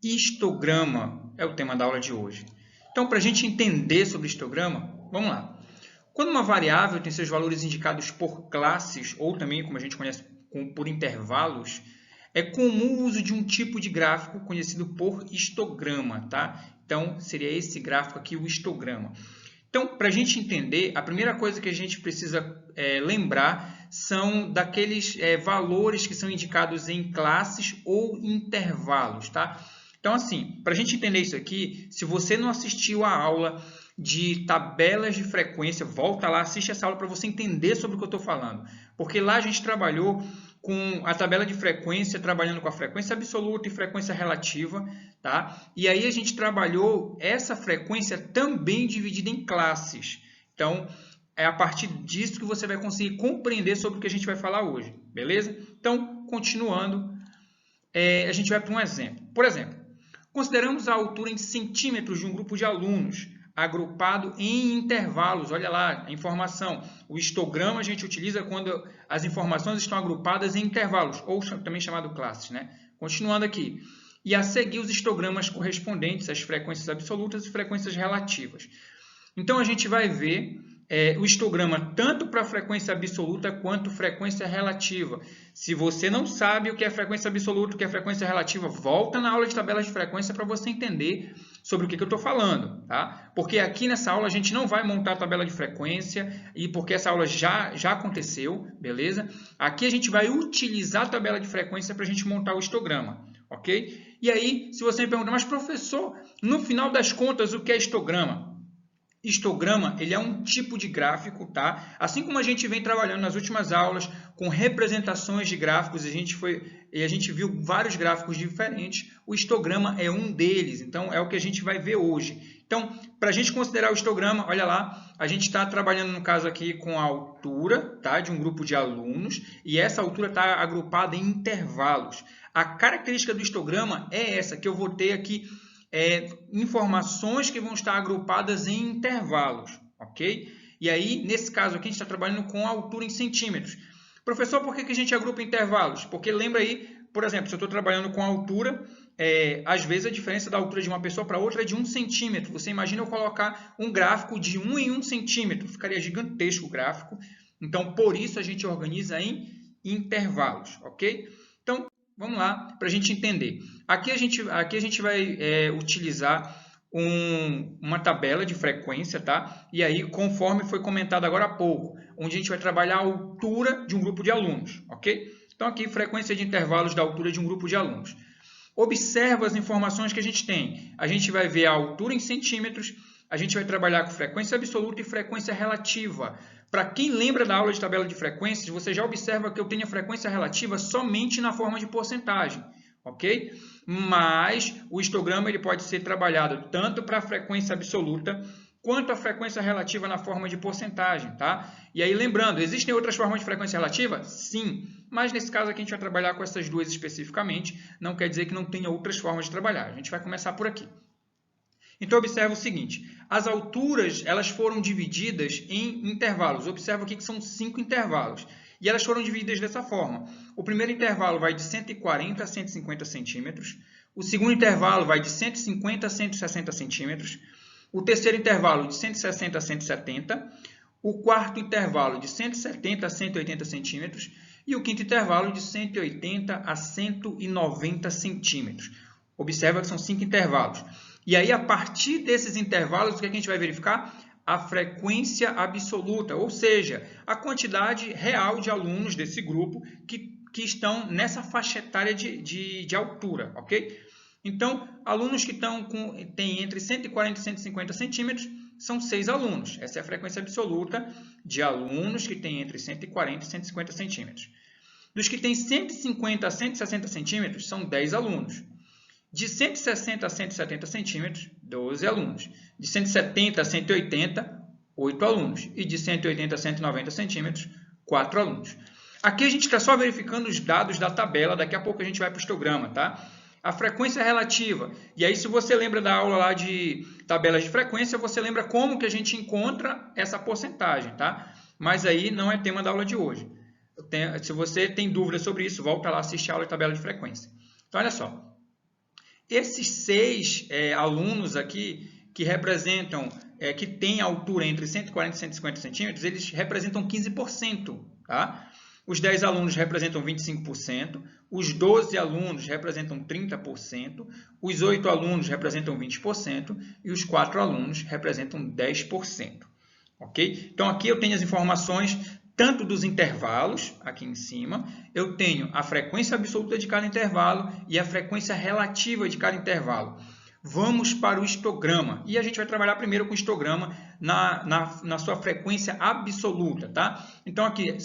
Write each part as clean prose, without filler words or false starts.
Histograma é o tema da aula de hoje. Então, para a gente entender sobre histograma, vamos lá. Quando uma variável tem seus valores indicados por classes, ou também, como a gente conhece, por intervalos, é comum o uso de um tipo de gráfico conhecido por histograma, tá? Então, seria esse gráfico aqui, o histograma. Então, para a gente entender, a primeira coisa que a gente precisa lembrar são daqueles valores que são indicados em classes ou intervalos, tá? Então, assim, para a gente entender isso aqui, se você não assistiu a aula de tabelas de frequência, volta lá, assiste essa aula para você entender sobre o que eu estou falando. Porque lá a gente trabalhou com a tabela de frequência, trabalhando com a frequência absoluta e frequência relativa, tá? E aí a gente trabalhou essa frequência também dividida em classes. Então, é a partir disso que você vai conseguir compreender sobre o que a gente vai falar hoje, beleza? Então, continuando, a gente vai para um exemplo. Por exemplo, consideramos a altura em centímetros de um grupo de alunos, agrupado em intervalos. Olha lá, a informação. O histograma a gente utiliza quando as informações estão agrupadas em intervalos, ou também chamado classes, né? Continuando aqui. E a seguir os histogramas correspondentes às frequências absolutas e frequências relativas. Então, a gente vai ver o histograma tanto para frequência absoluta quanto frequência relativa. Se você não sabe o que é frequência absoluta e o que é frequência relativa, volta na aula de tabelas de frequência para você entender sobre o que eu estou falando, tá? Porque aqui nessa aula a gente não vai montar a tabela de frequência, e porque essa aula já aconteceu, beleza? Aqui a gente vai utilizar a tabela de frequência para a gente montar o histograma, ok? E aí, se você me pergunta, mas professor, no final das contas, o que é histograma? Histograma, ele é um tipo de gráfico, tá? Assim como a gente vem trabalhando nas últimas aulas com representações de gráficos, a gente viu vários gráficos diferentes, o histograma é um deles, então é o que a gente vai ver hoje. Então, para a gente considerar o histograma, olha lá, a gente está trabalhando no caso aqui com a altura, tá? De um grupo de alunos, e essa altura está agrupada em intervalos. A característica do histograma é essa, que eu vou ter aqui informações que vão estar agrupadas em intervalos, ok? E aí, nesse caso aqui, a gente está trabalhando com a altura em centímetros. Professor, por que a gente agrupa intervalos? Porque lembra aí, por exemplo, se eu estou trabalhando com a altura, às vezes a diferença da altura de uma pessoa para outra é de 1 centímetro. Você imagina eu colocar um gráfico de 1 em 1 centímetro, ficaria gigantesco o gráfico. Então, por isso a gente organiza em intervalos, ok? Então, vamos lá para a gente entender. Aqui a gente vai utilizar uma tabela de frequência, tá? E aí, conforme foi comentado agora há pouco, onde a gente vai trabalhar a altura de um grupo de alunos, ok? Então, aqui, frequência de intervalos da altura de um grupo de alunos. Observa as informações que a gente tem. A gente vai ver a altura em centímetros, a gente vai trabalhar com frequência absoluta e frequência relativa. Para quem lembra da aula de tabela de frequências, você já observa que eu tenho a frequência relativa somente na forma de porcentagem, ok? Mas o histograma ele pode ser trabalhado tanto para a frequência absoluta quanto a frequência relativa na forma de porcentagem, tá? E aí, lembrando, existem outras formas de frequência relativa? Sim, mas nesse caso aqui a gente vai trabalhar com essas duas especificamente, não quer dizer que não tenha outras formas de trabalhar. A gente vai começar por aqui. Então, observa o seguinte, as alturas elas foram divididas em intervalos. Observa aqui que são 5 intervalos. E elas foram divididas dessa forma. O primeiro intervalo vai de 140 a 150 centímetros. O segundo intervalo vai de 150 a 160 centímetros. O terceiro intervalo de 160 a 170. O quarto intervalo de 170 a 180 centímetros. E o quinto intervalo de 180 a 190 centímetros. Observa que são 5 intervalos. E aí, a partir desses intervalos, o que a gente vai verificar? A frequência absoluta, ou seja, a quantidade real de alunos desse grupo que estão nessa faixa etária de altura, ok? Então, alunos que têm entre 140 e 150 centímetros são 6 alunos. Essa é a frequência absoluta de alunos que têm entre 140 e 150 centímetros. Dos que têm 150 a 160 centímetros, são 10 alunos. De 160 a 170 centímetros, 12 alunos. De 170 a 180, 8 alunos. E de 180 a 190 centímetros, 4 alunos. Aqui a gente está só verificando os dados da tabela, daqui a pouco a gente vai para o histograma, tá? A frequência relativa. E aí, se você lembra da aula lá de tabelas de frequência, você lembra como que a gente encontra essa porcentagem, tá? Mas aí não é tema da aula de hoje. Se você tem dúvida sobre isso, volta lá, assiste a aula de tabela de frequência. Então, olha só. esses 6 alunos aqui que representam, que têm altura entre 140 e 150 centímetros, eles representam 15%, tá? Os 10 alunos representam 25%, os 12 alunos representam 30%, os 8 alunos representam 20% e os 4 alunos representam 10%. Ok? Então, aqui eu tenho as informações tanto dos intervalos, aqui em cima, eu tenho a frequência absoluta de cada intervalo e a frequência relativa de cada intervalo. Vamos para o histograma. E a gente vai trabalhar primeiro com o histograma na sua frequência absoluta, tá? Então, aqui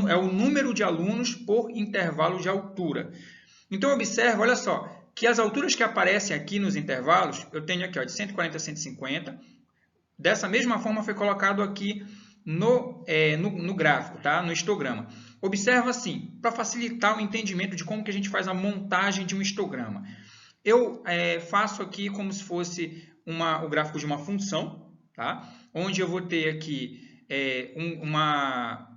é o número de alunos por intervalo de altura. Então, observe, olha só, que as alturas que aparecem aqui nos intervalos, eu tenho aqui ó, de 140 a 150. Dessa mesma forma, foi colocado aqui no gráfico, tá? No histograma. Observa assim, para facilitar o entendimento de como que a gente faz a montagem de um histograma. Eu faço aqui como se fosse o gráfico de uma função, tá? Onde eu vou ter aqui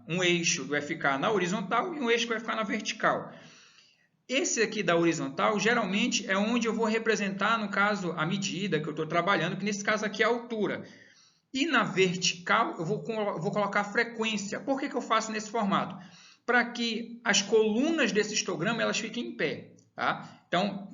um eixo do FK na horizontal e um eixo do FK na vertical. Esse aqui da horizontal, geralmente, é onde eu vou representar, no caso, a medida que eu estou trabalhando, que nesse caso aqui é a altura. E na vertical, eu vou colocar a frequência. Por que eu faço nesse formato? Para que as colunas desse histograma elas fiquem em pé. Tá? Então,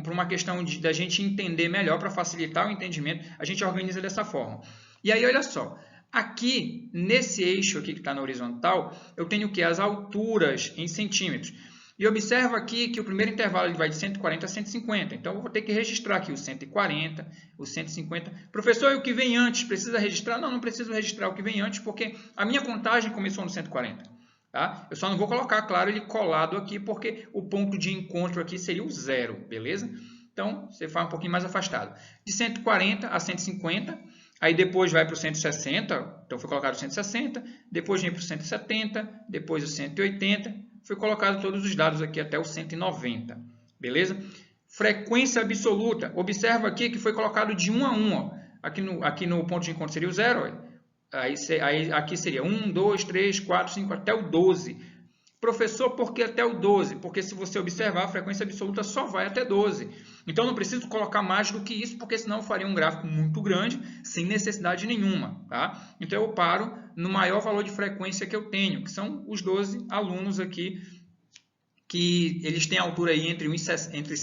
por uma questão da gente entender melhor, para facilitar o entendimento, a gente organiza dessa forma. E aí, olha só, aqui, nesse eixo aqui que está na horizontal, eu tenho o quê? As alturas em centímetros. E observa aqui que o primeiro intervalo ele vai de 140 a 150. Então, eu vou ter que registrar aqui o 140, o 150. Professor, e o que vem antes? Precisa registrar? Não, não preciso registrar o que vem antes, porque a minha contagem começou no 140. Tá? Eu só não vou colocar, claro, ele colado aqui, porque o ponto de encontro aqui seria o 0, beleza? Então, você faz um pouquinho mais afastado. De 140 a 150, aí depois vai para o 160, então foi colocado o 160, depois vem para o 170, depois o 180, foi colocado todos os dados aqui até o 190, beleza? Frequência absoluta, observa aqui que foi colocado de 1 a 1, ó. Aqui no ponto de encontro seria o 0, ó. Aí aqui seria 1, 2, 3, 4, 5, até o 12. Professor, por que até o 12? Porque se você observar, a frequência absoluta só vai até 12. Então, não preciso colocar mais do que isso, porque senão eu faria um gráfico muito grande, sem necessidade nenhuma. Tá? Então, eu paro no maior valor de frequência que eu tenho, que são os 12 alunos aqui, que eles têm altura aí entre 160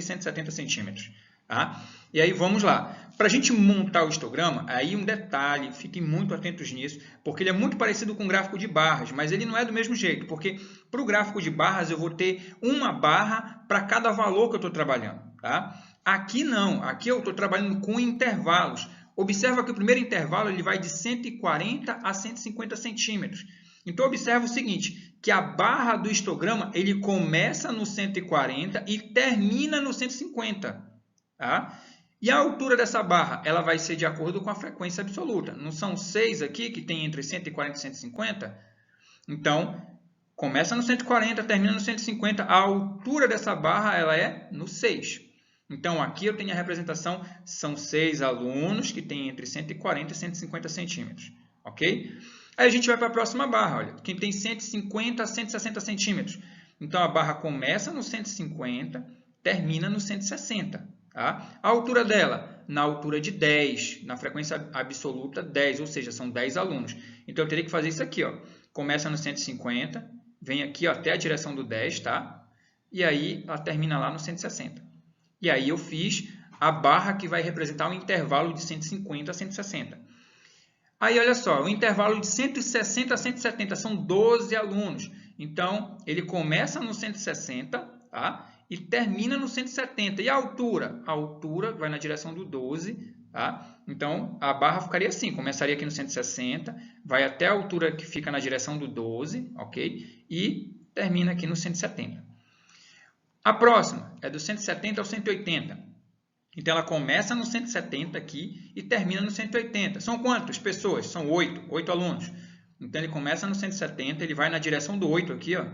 e 170 centímetros. Tá? E aí, vamos lá. Para a gente montar o histograma, aí um detalhe, fiquem muito atentos nisso, porque ele é muito parecido com o gráfico de barras, mas ele não é do mesmo jeito, porque para o gráfico de barras eu vou ter uma barra para cada valor que eu estou trabalhando. Tá? Aqui não, aqui eu estou trabalhando com intervalos. Observa que o primeiro intervalo ele vai de 140 a 150 centímetros. Então, observa o seguinte, que a barra do histograma ele começa no 140 e termina no 150. Tá? E a altura dessa barra ela vai ser de acordo com a frequência absoluta. Não são 6 aqui que tem entre 140 e 150? Então, começa no 140, termina no 150. A altura dessa barra ela é no 6. Então, aqui eu tenho a representação, são 6 alunos que têm entre 140 e 150 centímetros. Ok? Aí a gente vai para a próxima barra, olha, que tem 150 a 160 centímetros. Então, a barra começa no 150, termina no 160. Tá? A altura dela, na altura de 10, na frequência absoluta 10, ou seja, são 10 alunos. Então, eu teria que fazer isso aqui. Ó. Começa no 150, vem aqui ó, até a direção do 10, tá? E aí ela termina lá no 160. E aí eu fiz a barra que vai representar um intervalo de 150 a 160. Aí, olha só, o intervalo de 160 a 170 são 12 alunos. Então, ele começa no 160, tá? E termina no 170. E a altura? A altura vai na direção do 12, tá? Então, a barra ficaria assim, começaria aqui no 160, vai até a altura que fica na direção do 12, ok? E termina aqui no 170. A próxima é do 170 ao 180. Então, ela começa no 170 aqui e termina no 180. São quantas pessoas? São 8 alunos. Então, ele começa no 170, ele vai na direção do 8 aqui, ó,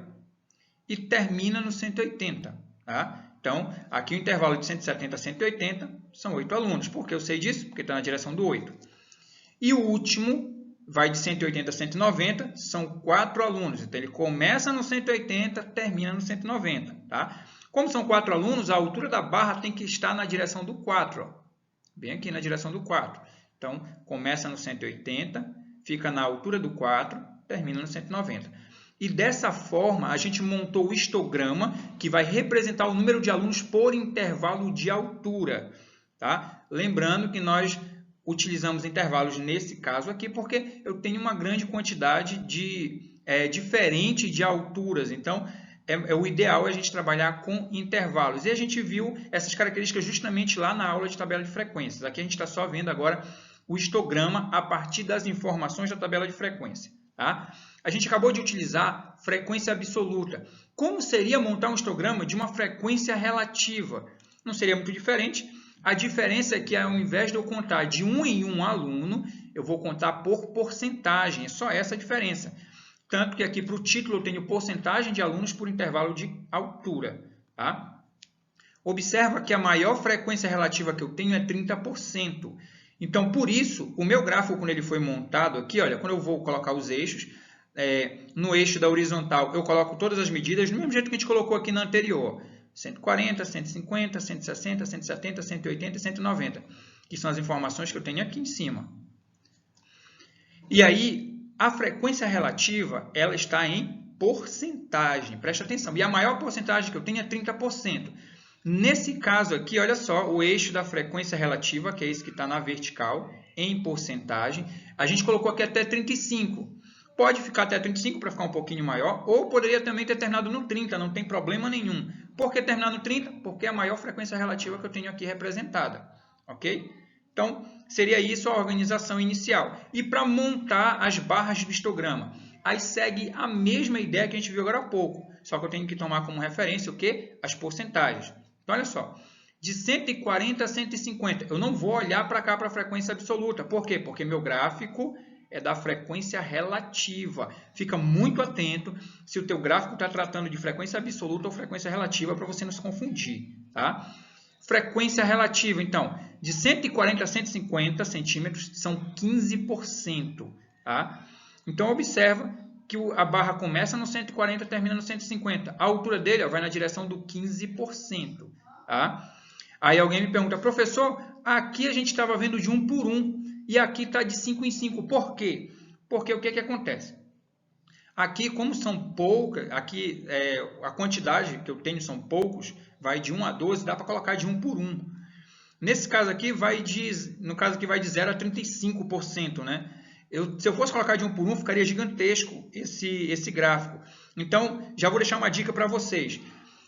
e termina no 180. Tá? Então, aqui o intervalo de 170 a 180 são 8 alunos. Por que eu sei disso? Porque está na direção do 8. E o último vai de 180 a 190, são 4 alunos. Então, ele começa no 180, termina no 190. Tá? Como são 4 alunos, a altura da barra tem que estar na direção do 4, ó. Bem aqui na direção do 4. Então, começa no 180, fica na altura do 4, termina no 190. E dessa forma, a gente montou o histograma que vai representar o número de alunos por intervalo de altura. Tá? Lembrando que nós utilizamos intervalos nesse caso aqui porque eu tenho uma grande quantidade diferente de alturas. Então, o ideal é a gente trabalhar com intervalos. E a gente viu essas características justamente lá na aula de tabela de frequências. Aqui a gente está só vendo agora o histograma a partir das informações da tabela de frequência. Tá? A gente acabou de utilizar frequência absoluta. Como seria montar um histograma de uma frequência relativa? Não seria muito diferente. A diferença é que ao invés de eu contar de 1 em 1 aluno, eu vou contar por porcentagem. É só essa a diferença. Tanto que aqui para o título eu tenho porcentagem de alunos por intervalo de altura. Tá? Observa que a maior frequência relativa que eu tenho é 30%. Então, por isso, o meu gráfico, quando ele foi montado aqui, olha, quando eu vou colocar os eixos, no eixo da horizontal eu coloco todas as medidas do mesmo jeito que a gente colocou aqui na anterior. 140, 150, 160, 170, 180 e 190, que são as informações que eu tenho aqui em cima. E aí, a frequência relativa, ela está em porcentagem, preste atenção. E a maior porcentagem que eu tenho é 30%. Nesse caso aqui, olha só, o eixo da frequência relativa, que é esse que está na vertical, em porcentagem, a gente colocou aqui até 35. Pode ficar até 35 para ficar um pouquinho maior, ou poderia também ter terminado no 30, não tem problema nenhum. Por que terminar no 30? Porque é a maior frequência relativa que eu tenho aqui representada. Ok? Então, seria isso a organização inicial. E para montar as barras do histograma? Aí segue a mesma ideia que a gente viu agora há pouco, só que eu tenho que tomar como referência o quê? As porcentagens. Então, olha só, de 140 a 150, eu não vou olhar para cá para a frequência absoluta. Por quê? Porque meu gráfico é da frequência relativa. Fica muito atento se o teu gráfico está tratando de frequência absoluta ou frequência relativa para você não se confundir. Tá? Frequência relativa, então, de 140 a 150 centímetros são 15%. Tá? Então, observa que a barra começa no 140 e termina no 150. A altura dele vai na direção do 15%. Tá? Aí alguém me pergunta, professor, aqui a gente estava vendo de 1 por 1 e aqui está de 5 em 5. Por quê? Porque o que acontece? Aqui, como são poucas, aqui a quantidade que eu tenho são poucos, vai de 1 a 12, dá para colocar de 1 por 1. Nesse caso aqui, no caso aqui vai de 0 a 35%, né? Se eu fosse colocar de 1 por 1, ficaria gigantesco esse gráfico. Então, já vou deixar uma dica para vocês.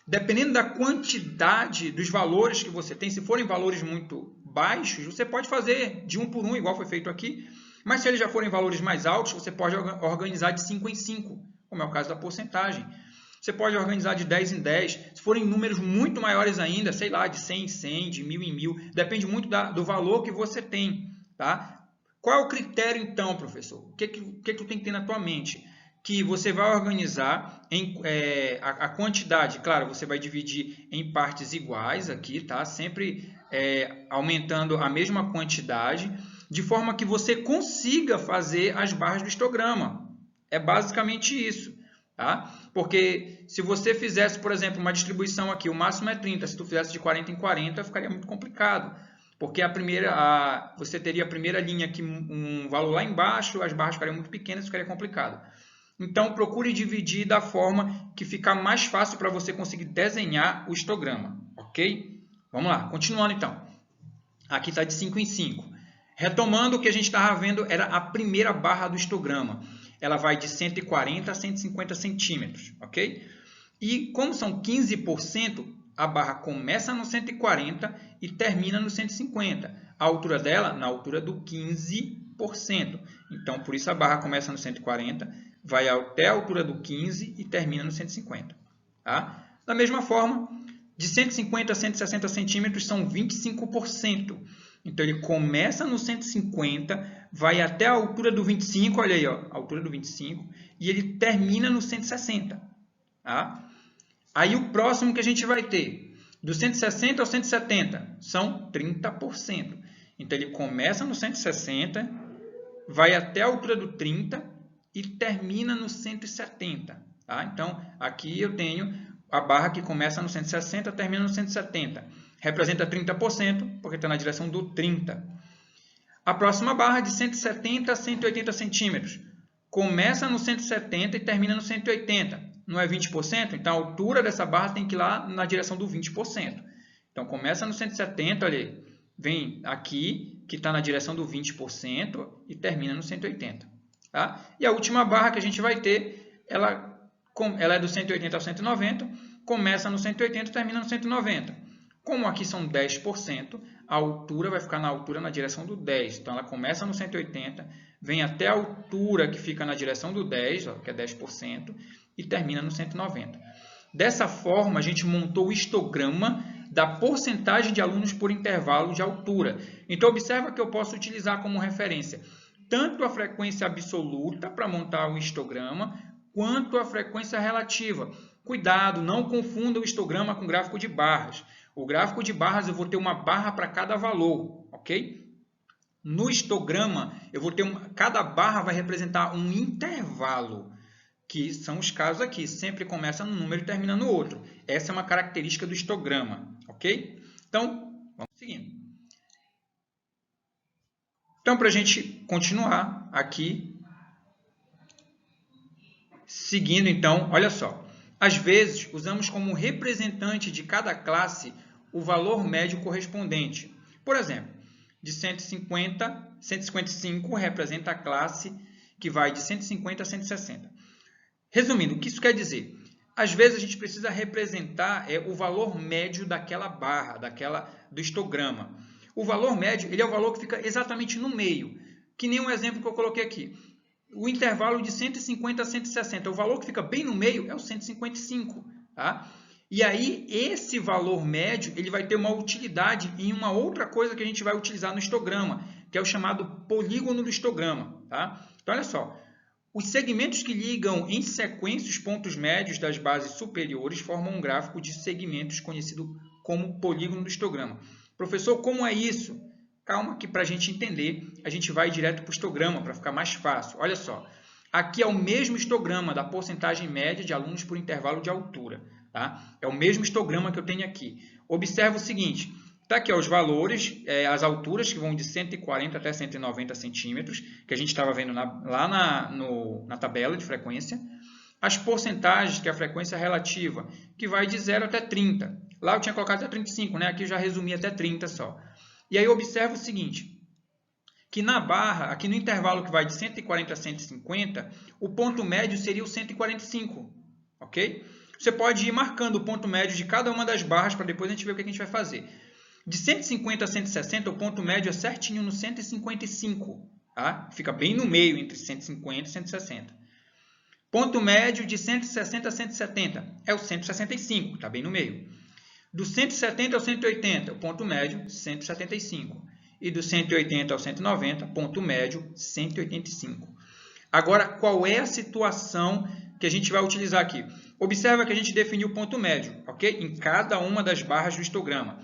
Dependendo da quantidade dos valores que você tem, se forem valores muito baixos, você pode fazer de 1 por 1, igual foi feito aqui. Mas se eles já forem valores mais altos, você pode organizar de 5 em 5, como é o caso da porcentagem. Você pode organizar de 10 em 10. Se forem números muito maiores ainda, sei lá, de 100 em 100, de 1000 em 1000, depende muito do valor que você tem. Tá? Qual é o critério, então, professor? O que tu tem que ter na tua mente? Que você vai organizar a quantidade. Claro, você vai dividir em partes iguais aqui, tá? Sempre aumentando a mesma quantidade, de forma que você consiga fazer as barras do histograma. É basicamente isso. Tá? Porque se você fizesse, por exemplo, uma distribuição aqui, o máximo é 30, se tu fizesse de 40 em 40, ficaria muito complicado. Porque você teria a primeira linha aqui, um valor lá embaixo, as barras ficariam muito pequenas, ficaria complicado. Então, procure dividir da forma que ficar mais fácil para você conseguir desenhar o histograma. Ok? Vamos lá, continuando então. Aqui está de 5 em 5. Retomando, o que a gente estava vendo era a primeira barra do histograma. Ela vai de 140 a 150 centímetros. Ok? E como são 15%, a barra começa no 140 e termina no 150. A altura dela, na altura do 15%. Então, por isso a barra começa no 140, vai até a altura do 15 e termina no 150. Tá? Da mesma forma, de 150 a 160 centímetros são 25%. Então, ele começa no 150, vai até a altura do 25, olha aí, ó, a altura do 25, e ele termina no 160. Tá? Aí o próximo que a gente vai ter, do 160 ao 170, são 30%. Então, ele começa no 160, vai até a altura do 30 e termina no 170. Tá? Então, aqui eu tenho a barra que começa no 160 termina no 170. Representa 30%, porque está na direção do 30. A próxima barra de 170 a 180 centímetros. Começa no 170 e termina no 180. Não é 20%? Então, a altura dessa barra tem que ir lá na direção do 20%. Então, começa no 170, olha aí, vem aqui, que está na direção do 20%, e termina no 180. Tá? E a última barra que a gente vai ter, ela é do 180 ao 190, começa no 180 e termina no 190. Como aqui são 10%, a altura vai ficar na direção do 10. Então, ela começa no 180, vem até a altura que fica na direção do 10, ó, que é 10%, e termina no 190. Dessa forma, a gente montou o histograma da porcentagem de alunos por intervalo de altura. Então, observa que eu posso utilizar como referência tanto a frequência absoluta para montar o histograma, quanto a frequência relativa. Cuidado, não confunda o histograma com o gráfico de barras. O gráfico de barras eu vou ter uma barra para cada valor, ok? No histograma, eu vou ter cada barra vai representar um intervalo, que são os casos aqui, sempre começa num número e termina no outro. Essa é uma característica do histograma, ok? Então, vamos seguindo. Então, para a gente continuar aqui, seguindo então, olha só. Às vezes, usamos como representante de cada classe o valor médio correspondente. Por exemplo, de 155 representa a classe que vai de 150 a 160. Resumindo, o que isso quer dizer? Às vezes a gente precisa representar o valor médio daquela barra, do histograma. O valor médio ele é o valor que fica exatamente no meio, que nem um exemplo que eu coloquei aqui. O intervalo de 150 a 160, o valor que fica bem no meio é o 155. Tá? E aí, esse valor médio ele vai ter uma utilidade em uma outra coisa que a gente vai utilizar no histograma, que é o chamado polígono do histograma. Tá? Então, olha só. Os segmentos que ligam em sequência os pontos médios das bases superiores formam um gráfico de segmentos conhecido como polígono do histograma. Professor, como é isso? Calma que para a gente entender, a gente vai direto para o histograma para ficar mais fácil. Olha só, aqui é o mesmo histograma da porcentagem média de alunos por intervalo de altura. Tá? É o mesmo histograma que eu tenho aqui. Observa o seguinte, está aqui ó, os valores, as alturas que vão de 140 até 190 centímetros, que a gente estava vendo lá na tabela de frequência. As porcentagens, que é a frequência relativa, que vai de 0 até 30. Lá eu tinha colocado até 35, né? Aqui eu já resumi até 30 só. E aí observa o seguinte, que na barra, aqui no intervalo que vai de 140 a 150, o ponto médio seria o 145, ok? Você pode ir marcando o ponto médio de cada uma das barras para depois a gente ver o que a gente vai fazer. De 150 a 160, o ponto médio é certinho no 155, tá? Fica bem no meio entre 150 e 160. Ponto médio de 160 a 170 é o 165, está bem no meio. Do 170 ao 180, o ponto médio, 175. E do 180 ao 190, ponto médio, 185. Agora, qual é a situação que a gente vai utilizar aqui? Observa que a gente definiu o ponto médio, ok? Em cada uma das barras do histograma.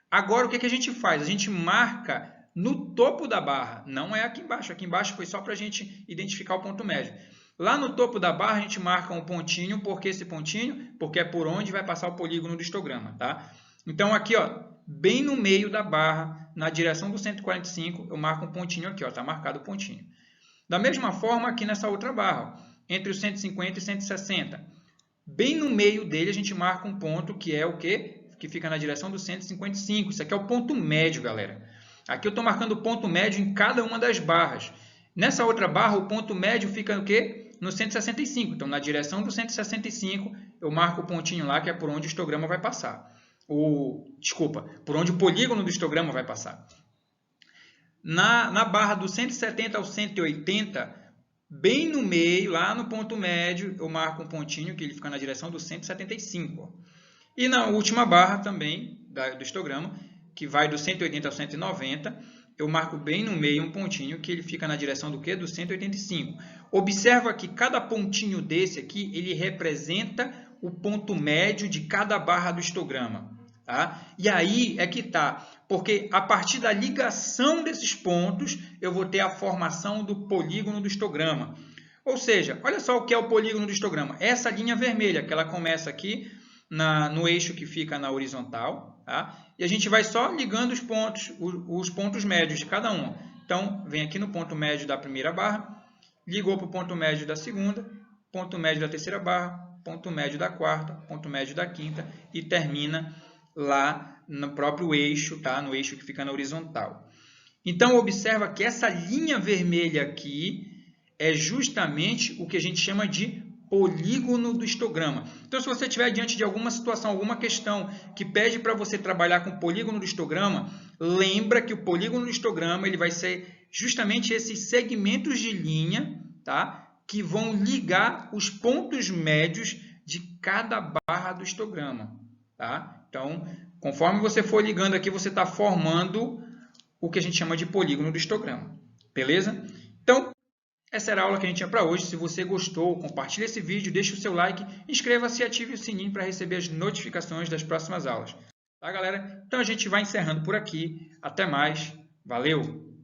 Agora, o que a gente faz? A gente marca no topo da barra, não é aqui embaixo. Aqui embaixo foi só para a gente identificar o ponto médio. Lá no topo da barra, a gente marca um pontinho. Por que esse pontinho? Porque é por onde vai passar o polígono do histograma. Tá? Então, aqui, ó, bem no meio da barra, na direção do 145, eu marco um pontinho aqui. Está marcado o pontinho. Da mesma forma, aqui nessa outra barra, ó, entre os 150 e 160. Bem no meio dele, a gente marca um ponto que é o quê? Que fica na direção do 155. Isso aqui é o ponto médio, galera. Aqui eu estou marcando o ponto médio em cada uma das barras. Nessa outra barra, o ponto médio fica no quê? No 165. Então, na direção do 165, eu marco o pontinho lá, que é por onde o histograma vai passar. Desculpa, por onde o polígono do histograma vai passar. Na barra do 170 ao 180, bem no meio, lá no ponto médio, eu marco um pontinho que ele fica na direção do 175. Ó. E na última barra também do histograma, que vai do 180 ao 190, eu marco bem no meio um pontinho que ele fica na direção do quê? Do 185. Observa que cada pontinho desse aqui, ele representa o ponto médio de cada barra do histograma. Tá? E aí é que está, porque a partir da ligação desses pontos, eu vou ter a formação do polígono do histograma. Ou seja, olha só o que é o polígono do histograma. Essa linha vermelha, que ela começa aqui no eixo que fica na horizontal, tá? E a gente vai só ligando os pontos médios de cada uma. Então, vem aqui no ponto médio da primeira barra, ligou para o ponto médio da segunda, ponto médio da terceira barra, ponto médio da quarta, ponto médio da quinta e termina lá no próprio eixo, tá? No eixo que fica na horizontal. Então, observa que essa linha vermelha aqui é justamente o que a gente chama de polígono do histograma. Então, se você estiver diante de alguma situação, alguma questão que pede para você trabalhar com polígono do histograma, lembra que o polígono do histograma ele vai ser justamente esses segmentos de linha, tá? Que vão ligar os pontos médios de cada barra do histograma. Tá? Então, conforme você for ligando aqui, você está formando o que a gente chama de polígono do histograma. Beleza? Então, essa era a aula que a gente tinha para hoje. Se você gostou, compartilhe esse vídeo, deixe o seu like, inscreva-se e ative o sininho para receber as notificações das próximas aulas. Tá, galera? Então, a gente vai encerrando por aqui. Até mais. Valeu!